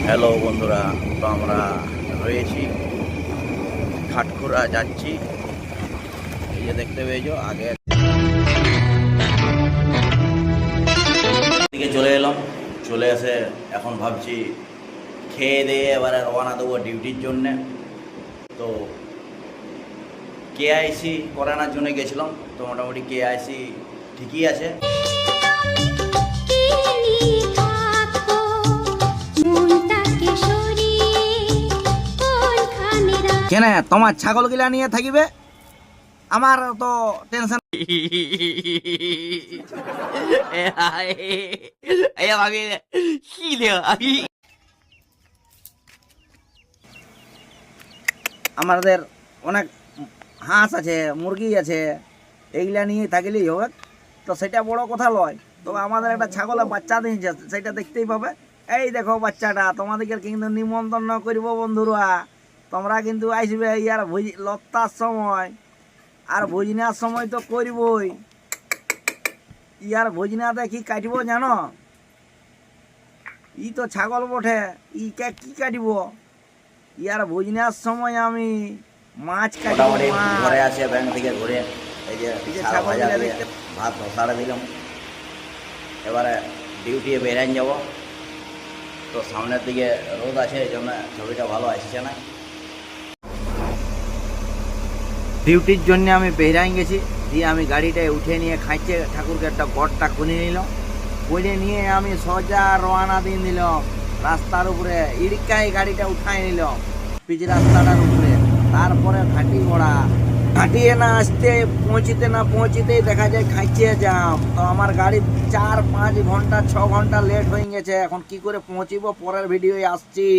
Hello বন্ধুরা, তো আমরা রয়েছি খাটখোরা যাচ্ছি। এই যে দেখতে পেয়েছো আগে দিকে চলে এলাম। চলে এসে এখন ভাবছি খেয়ে দিয়ে এবারে রওনা দেবো ডিউটির জন্যে। তো কেআইসি করানোর জন্য গেছিলাম, তো মোটামুটি কেআইসি ঠিকই আছে। কেন তোমার ছাগল গিলা নিয়ে থাকিবে, আমার তো টেনশন। আমাদের অনেক হাঁস আছে, মুরগি আছে, এইগুলা নিয়ে থাকলেই হবে। তো সেটা বড় কথা লয়, তবে আমাদের একটা ছাগলের বাচ্চা দিয়েছে, সেটা দেখতেই পাবে। এই দেখো বাচ্চাটা, তোমাদেরকে কিন্তু নিমন্ত্রণ করব বন্ধুরা। তোমরা কিন্তু আসবে ইয়ার লত্তার সময়, আর ভোজনার সময় তো করবই। ইয়ার ভোজনাতে কি কাটবো জানো? ই তো ছাগল বটে, ই কি কাটব? ইয়ার ভোজনার সময় আমি মাছ কাটবো। ঘরে আসে ব্যাংক থেকে ঘুরে এই যে ছাগল ভাত ধসাড়ে দিলাম। এবারে ডিউটি বেরিয়ে যাব। তো সামনের দিকে রোদ আছে, এই জন্য ছবিটা ভালো আসছে না। ডিউটির জন্য আমি বেরিয়ে গেছি, দিয়ে আমি গাড়িটায় উঠে নিয়ে খাইছে ঠাকুরকে একটা গড়টা খুলে নিলাম। খুলে নিয়ে আমি সোজা রওনা দিয়ে দিলাম রাস্তার উপরে। ইড়কায় গাড়িটা উঠাই নিলাম পিচ রাস্তাটার উপরে। তারপরে ঘাটি ঘোড়া ঘাটিয়ে না আসতে পৌঁছিতেই দেখা যায় খাইছে জাম। তো আমার গাড়ি 4-5 ঘন্টা 6 ঘন্টা লেট হয়ে গেছে। এখন কি করে পৌঁছিব, পরের ভিডিওয়ে আসছি।